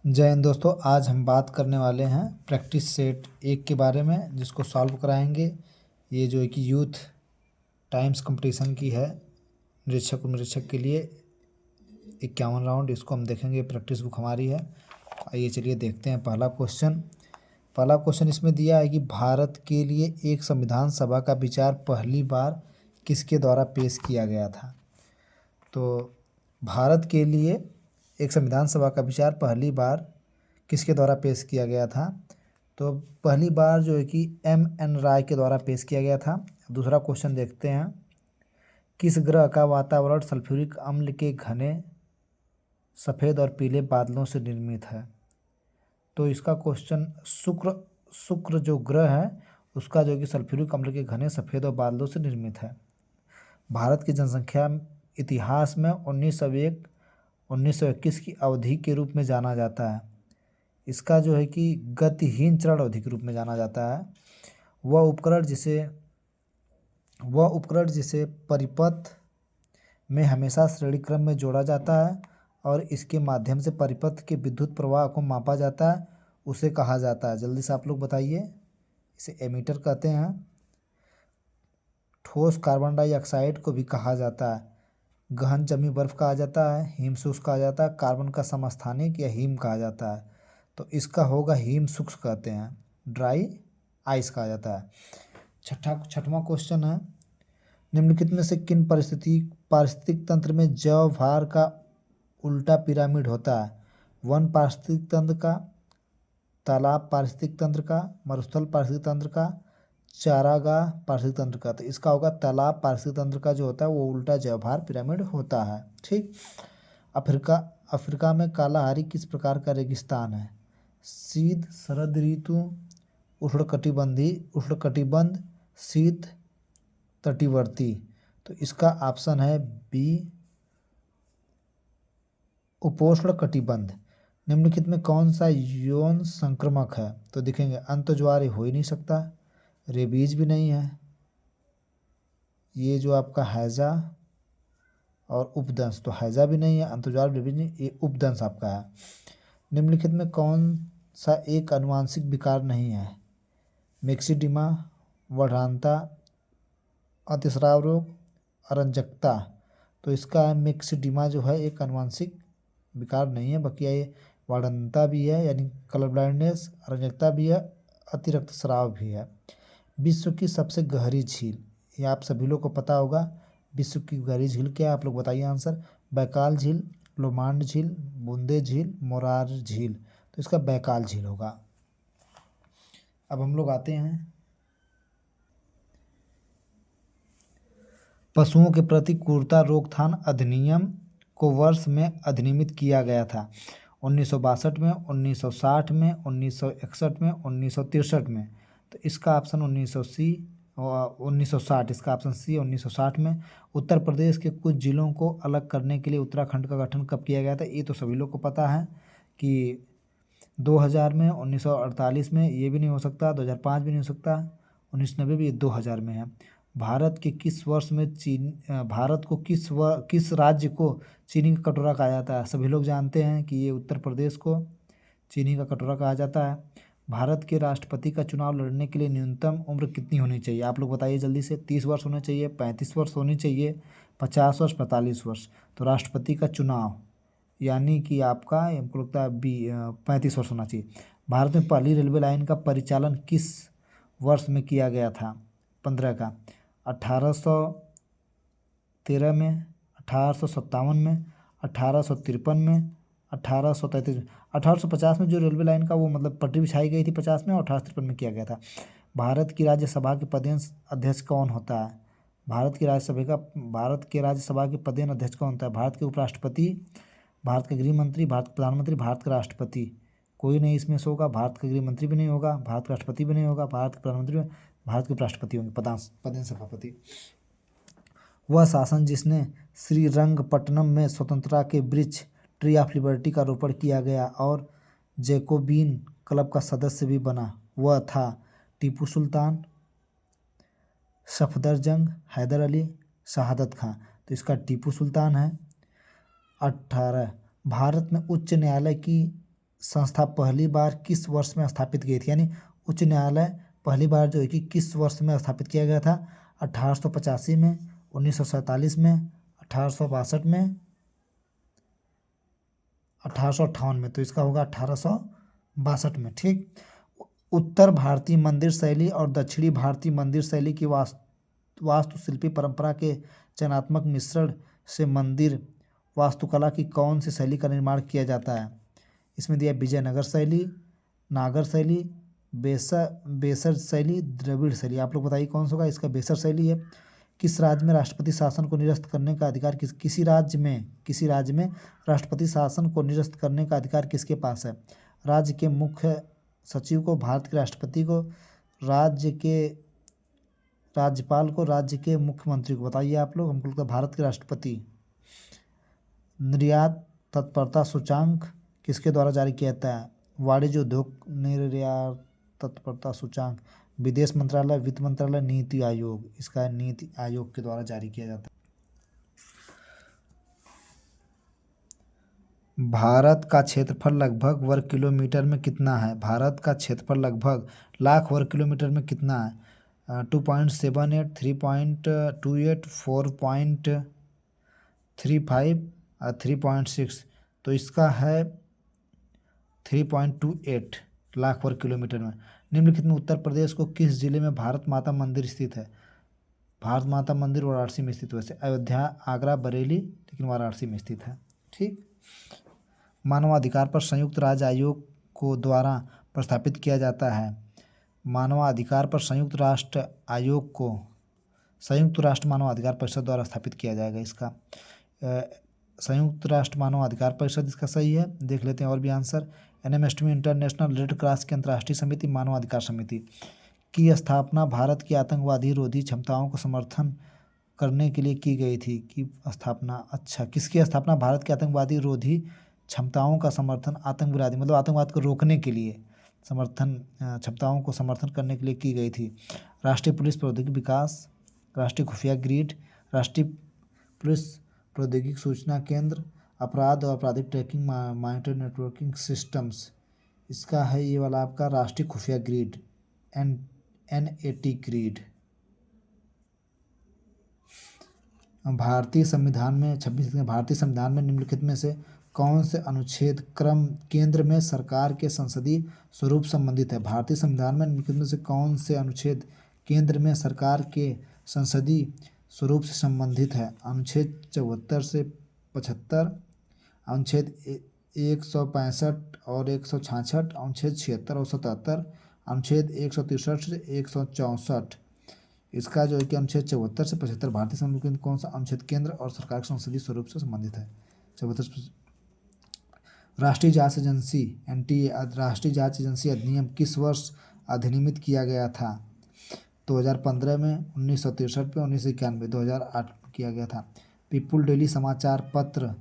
जय हिंद दोस्तों। आज हम बात करने वाले हैं प्रैक्टिस सेट 1 के बारे में, जिसको सॉल्व कराएंगे। ये जो है कि यूथ टाइम्स कंपटीशन की है, निरीक्षक और निरीक्षक के लिए 51 राउंड। इसको हम देखेंगे, प्रैक्टिस बुक हमारी है। आइए चलिए देखते हैं पहला क्वेश्चन इसमें दिया है कि भारत के लिए एक संविधान सभा का विचार पहली बार किसके द्वारा पेश किया गया था। तो भारत के लिए एक संविधान सभा का विचार पहली बार किसके द्वारा पेश किया गया था। तो पहली बार जो है कि M.N. राय के द्वारा पेश किया गया था। दूसरा क्वेश्चन देखते हैं, किस ग्रह का वातावरण सल्फ्यूरिक अम्ल के घने सफ़ेद और पीले बादलों से निर्मित है। तो इसका क्वेश्चन शुक्र जो ग्रह है उसका जो कि सल्फ्यूरिक अम्ल के घने सफ़ेद और बादलों से निर्मित है। भारत की जनसंख्या इतिहास में 1901-1921 की अवधि के रूप में जाना जाता है। इसका जो है कि गतिहीन चरण अवधि के रूप में जाना जाता है। वह उपकरण जिसे परिपथ में हमेशा श्रेणी क्रम में जोड़ा जाता है और इसके माध्यम से परिपथ के विद्युत प्रवाह को मापा जाता है, उसे कहा जाता है। जल्दी से आप लोग बताइए। इसे एमीटर कहते हैं। ठोस कार्बन डाइऑक्साइड को भी कहा जाता है। गहन जमी बर्फ कहा जाता है। हिम शुष्क कहा जाता है। कार्बन का समस्थानिक या हिम कहा जाता है। तो इसका होगा हिम शुष्क कहते हैं, ड्राई आइस कहा जाता है। छठवां क्वेश्चन है, निम्नलिखित में से किन पारिस्थितिक तंत्र में जैव भार का उल्टा पिरामिड होता है। वन पारिस्थितिक तंत्र का, तालाब पारिस्थितिक तंत्र का, मरुस्थल पारिस्थितिक तंत्र का, चारागाह पारिस्थितिक तंत्र का। तो इसका होगा तालाब पारिस्थितिक तंत्र का जो होता है वो उल्टा जैव भार पिरामिड होता है। ठीक। अफ्रीका में कालाहारी किस प्रकार का रेगिस्तान है। शीत शरद ऋतु, उष्णकटिबंध, शीत तटीवर्ती। तो इसका ऑप्शन है बी, उपोष्ण कटिबंध। निम्नलिखित में कौन सा यौन संक्रमक है। तो देखेंगे, अंतज्वार हो ही नहीं सकता, रेबीज भी नहीं है, ये जो आपका हैजा और उपदंश, तो हैजा भी नहीं है, अंतज्वार रेबीज नहीं, ये उपदंश आपका है। निम्नलिखित में कौन सा एक आनुवांशिक विकार नहीं है। मिक्सिडिमा, वर्धानता, अतिस्राव रोग, अरंजकता। तो इसका मिक्सिडिमा जो है एक आनुवांशिक विकार नहीं है, बाकी ये वर्धनता भी है यानी कलर ब्लाइंडनेस, अरंजकता भी है, अतिरक्त स्राव भी है। विश्व की सबसे गहरी झील, ये आप सभी लोग को पता होगा। विश्व की गहरी झील क्या है, आप लोग बताइए आंसर। बैकाल झील, लोमांड झील, बूंदे झील, मोरार झील। तो इसका बैकाल झील होगा। अब हम लोग आते हैं, पशुओं के प्रति क्रूरता रोकथाम अधिनियम को वर्ष में अधिनियमित किया गया था। 1962 में, 1960 में, 1961 में, 1963 में। तो इसका ऑप्शन 1960, इसका ऑप्शन सी 1960 में। उत्तर प्रदेश के कुछ जिलों को अलग करने के लिए उत्तराखंड का गठन कब किया गया था। ये तो सभी लोग को पता है कि 2000 में, 1948 में, ये भी नहीं हो सकता, 2005 भी नहीं हो सकता, 1990 भी, 2000 में है। भारत को किस राज्य को चीनी का कटोरा कहा जाता है। सभी लोग जानते हैं कि ये उत्तर प्रदेश को चीनी का कटोरा कहा जाता है। भारत के राष्ट्रपति का चुनाव लड़ने के लिए न्यूनतम उम्र कितनी होनी चाहिए, आप लोग बताइए जल्दी से। 30 वर्ष होना चाहिए, 35 वर्ष होनी चाहिए, 50 वर्ष, 45 वर्ष। तो राष्ट्रपति का चुनाव यानी कि आपका हमको लगता है 35 वर्ष होना चाहिए। भारत में पहली रेलवे लाइन का परिचालन किस वर्ष में किया गया था। 15 का, 1813 में, 1857 में, 1853 में, 1833 में। 1850 में जो रेलवे लाइन का वो मतलब पटरी बिछाई गई थी 50 में, और 1853 में किया गया था। भारत की राज्यसभा के पदेन अध्यक्ष कौन होता है। भारत के राज्यसभा के पदेन अध्यक्ष कौन होता है। भारत के उपराष्ट्रपति, भारत के गृह मंत्री, भारत के प्रधानमंत्री, भारत के राष्ट्रपति। कोई नहीं इसमें से होगा। भारत का गृह मंत्री भी नहीं होगा, भारत का राष्ट्रपति भी नहीं होगा, भारत के प्रधानमंत्री, भारत के उपराष्ट्रपति होंगे, पदेन सभापति। वह शासन जिसने श्रीरंगपट्टनम में स्वतंत्रता के वृक्ष ट्री ऑफ लिबर्टी का रोपण किया गया और जैकोबिन क्लब का सदस्य भी बना, वह था टीपू सुल्तान, सफदरजंग, हैदर अली, शहादत खां। तो इसका टीपू सुल्तान है। 18, भारत में उच्च न्यायालय की संस्था पहली बार किस वर्ष में स्थापित की थी, यानी उच्च न्यायालय पहली बार जो है कि किस वर्ष में स्थापित किया गया था? 1885 में, 1947 में, 1862 में, 1858 में। तो इसका होगा 1862 में। ठीक। उत्तर भारतीय मंदिर शैली और दक्षिणी भारतीय मंदिर शैली की वास्तुशिल्पी परंपरा के चयनात्मक मिश्रण से मंदिर वास्तुकला की कौन सी शैली का निर्माण किया जाता है? इसमें दिया विजयनगर शैली, नागर शैली, बेसर शैली, द्रविड़ शैली। आप लोग बताइए कौन सा होगा? इसका बेसर शैली है। किस राज्य में राष्ट्रपति शासन को निरस्त करने का अधिकार किसी राज्य में राष्ट्रपति शासन को निरस्त करने का अधिकार किसके पास है? राज्य के मुख्य सचिव को, भारत के राष्ट्रपति को, राज्य के राज्यपाल को, राज्य के मुख्यमंत्री को। बताइए आप लोग। हमको लगता है भारत के राष्ट्रपति। निर्यात तत्परता सूचांक किसके द्वारा जारी किया जाता है? वाणिज्य उद्योग निर्यात तत्परता सूचांक विदेश मंत्रालय, वित्त मंत्रालय, नीति आयोग। इसका नीति आयोग के द्वारा जारी किया जाता है। भारत का क्षेत्रफल लगभग वर्ग किलोमीटर में कितना है? भारत का क्षेत्रफल लगभग लाख वर्ग किलोमीटर में कितना है? 2.78, 3.28, 4.35 और 3.6। तो इसका है 3.28 लाख वर्ग किलोमीटर में। निम्नलिखित में उत्तर प्रदेश को किस जिले में भारत माता मंदिर स्थित है? भारत माता मंदिर वाराणसी में स्थित। वैसे अयोध्या, आगरा, बरेली, लेकिन वाराणसी में स्थित है। ठीक। मानवाधिकार पर संयुक्त राज्य आयोग को द्वारा प्रस्थापित किया जाता है। मानवाधिकार पर संयुक्त राष्ट्र आयोग को संयुक्त राष्ट्र मानवाधिकार परिषद द्वारा स्थापित किया जाएगा। इसका संयुक्त राष्ट्र मानवाधिकार परिषद इसका सही है। देख लेते हैं और भी आंसर। एनएमएसटी इंटरनेशनल रेड क्रॉस की अंतर्राष्ट्रीय समिति, मानवाधिकार समिति की स्थापना भारत की आतंकवादी रोधी क्षमताओं को समर्थन करने के लिए की गई थी। की स्थापना, अच्छा, किसकी स्थापना? भारत के आतंकवादी रोधी क्षमताओं का समर्थन, आतंक विरोधी मतलब आतंकवाद को रोकने के लिए क्षमताओं को समर्थन करने के लिए की गई थी। राष्ट्रीय पुलिस प्रौद्योगिकी विकास, राष्ट्रीय खुफिया ग्रिड, राष्ट्रीय पुलिस प्रौद्योगिकी सूचना केंद्र, अपराध और आपराधिक ट्रैकिंग मॉनिटर नेटवर्किंग सिस्टम्स। इसका है ये वाला आपका राष्ट्रीय खुफिया ग्रिड, NAT ग्रिड। भारतीय संविधान में 26 भारतीय संविधान में निम्नलिखित में से कौन से अनुच्छेद क्रम केंद्र में सरकार के संसदीय स्वरूप संबंधित है? भारतीय संविधान में निम्नलिखित में से कौन से अनुच्छेद केंद्र में सरकार के संसदीय स्वरूप से संबंधित है? अनुच्छेद 74 से 75, अनुच्छेद 165 और 166, अनुच्छेद 76 और 77, अनुच्छेद 163 से 164। इसका जो है कि अनुच्छेद 74 से 75 भारतीय संविधान में कौन सा अनुच्छेद केंद्र और सरकार के संसदीय स्वरूप से संबंधित है? 74। राष्ट्रीय जांच एजेंसी NTA राष्ट्रीय जांच एजेंसी अधिनियम किस वर्ष अधिनियमित किया गया था? 2015 में, 1963 में, 1991, 2008 में किया गया था। पीपुल डेली समाचार पत्र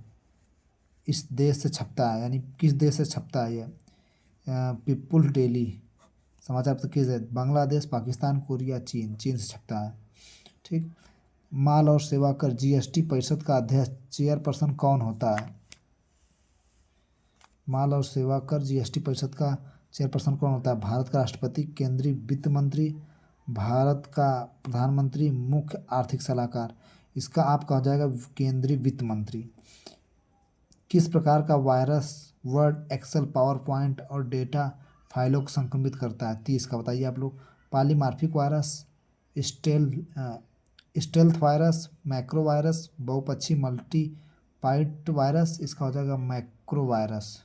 इस देश से छपता है, यानी किस देश से छपता है ये? पीपुल डेली समाचार पत्र किस है? बांग्लादेश, पाकिस्तान, कोरिया, चीन से छपता है। ठीक। माल और सेवा कर GST परिषद का अध्यक्ष चेयरपर्सन कौन होता है? माल और सेवा कर GST परिषद का चेयरपर्सन कौन होता है? भारत का राष्ट्रपति, केंद्रीय वित्त मंत्री, भारत का प्रधानमंत्री, मुख्य आर्थिक सलाहकार। इसका आपका हो जाएगा केंद्रीय वित्त मंत्री। किस प्रकार का virus Word, Excel, PowerPoint और डेटा फाइलों को संक्रमित करता है? 30 का बताइए आप लोग। Polymorphic virus, stealth virus, macro virus, बहुपक्षी मल्टीपाइट वायरस। इसका हो जाएगा मैक्रो वायरस।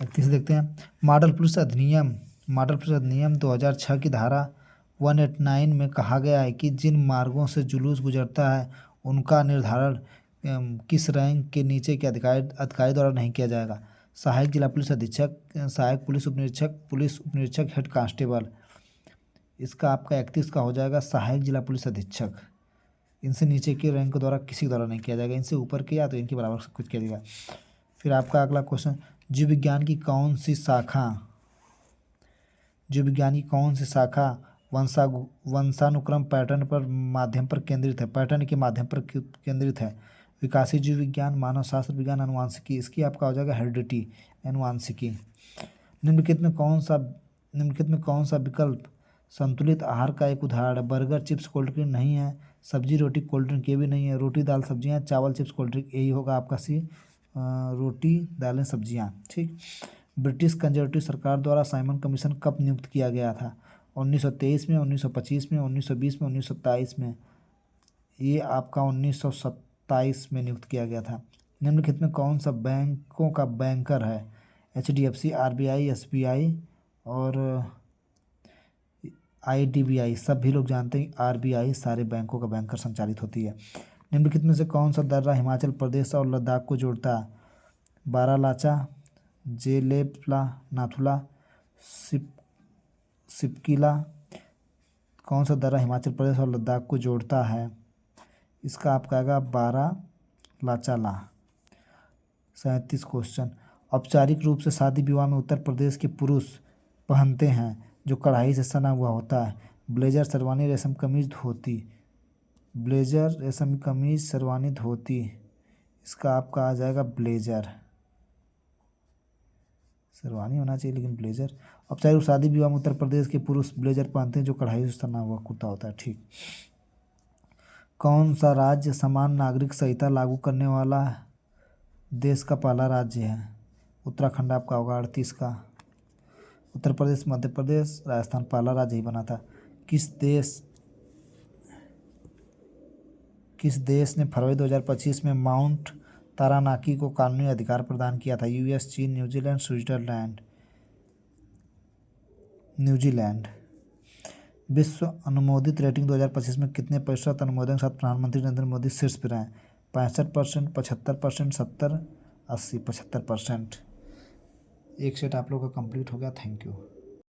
किसे देखते हैं? मॉडल पुलिस अधिनियम 2006 की धारा 189 में कहा गया है कि जिन मार्गों से जुलूस गुजरता है उनका निर्धारण किस रैंक के नीचे के अधिकारी द्वारा नहीं किया जाएगा? सहायक जिला पुलिस अधीक्षक, सहायक पुलिस उपनिरीक्षक, हेड कांस्टेबल। इसका आपका 31 का हो जाएगा सहायक जिला पुलिस अधीक्षक। इनसे नीचे के रैंक के द्वारा किसी द्वारा नहीं किया जाएगा, इनसे ऊपर के या तो इनके बराबर से कुछ किया जाएगा। फिर आपका अगला क्वेश्चन, जीव विज्ञान की कौन सी शाखा वंशानुक्रम पैटर्न पर माध्यम पर केंद्रित है, पैटर्न के माध्यम पर केंद्रित है। विकासी जीव विज्ञान, मानव शास्त्र विज्ञान, अनुवांशिकी, इसकी आपका हो जाएगा हेरिडिटी, अनुवांशिकी। निम्नलिखित में कौन सा विकल्प संतुलित आहार का एक उदाहरण है? बर्गर, चिप्स, कोल्ड ड्रिंक नहीं है। सब्जी, रोटी, कोल्ड ड्रिंक, ये भी नहीं है। रोटी, दाल, सब्जियां, चावल, चिप्स, कोल्ड ड्रिंक, यही होगा आपका सी, रोटी, दालें, सब्जियां। ठीक। ब्रिटिश कंजर्वेटिव सरकार द्वारा साइमन कमीशन कब नियुक्त किया गया था? 1923 में, 1925 में, 1920 में, 1927 में। ये आपका 1927 में नियुक्त किया गया था। निम्नलिखित में कौन सा बैंकों का बैंकर है? HDFC, RBI, SBI और IDBI। सभी लोग जानते हैं RBI सारे बैंकों का बैंकर संचालित होती है। निम्नलिखित में से कौन सा दर्रा हिमाचल प्रदेश और लद्दाख को जोड़ता है? बारालाचा, जेलेपला, नाथुला, सिपकिला। कौन सा दर्रा हिमाचल प्रदेश और लद्दाख को जोड़ता है? इसका आपका आएगा बारालाचाला। 37 क्वेश्चन। औपचारिक रूप से शादी विवाह में उत्तर प्रदेश के पुरुष पहनते हैं जो कढ़ाई से सना हुआ होता है? ब्लेजर, शेरवानी, रेशम कमीज, धोती। ब्लेजर, रेशम कमीज, शेरवानी, धोती। इसका आपका आ जाएगा ब्लेजर। शेरवानी होना चाहिए लेकिन ब्लेजर। औपचारिक शादी विवाह में उत्तर प्रदेश के पुरुष ब्लेजर पहनते हैं जो कढ़ाई से सना हुआ कुर्ता होता है। ठीक। कौन सा राज्य समान नागरिक संहिता लागू करने वाला देश का पहला राज्य है? उत्तराखंड आपका होगा 38 का। उत्तर प्रदेश, मध्य प्रदेश, राजस्थान पहला राज्य ही बना था। किस देश ने फरवरी 2025 में माउंट तारानाकी को कानूनी अधिकार प्रदान किया था? US, चीन, न्यूजीलैंड, स्विट्जरलैंड। न्यूजीलैंड। विश्व अनुमोदित रेटिंग 2025 में कितने प्रतिशत अनुमोदन के साथ प्रधानमंत्री नरेंद्र मोदी शीर्ष पर हैं? 65%, 75%, 70, 80, 75%। एक सेट आप लोग का कंप्लीट हो गया। Thank you.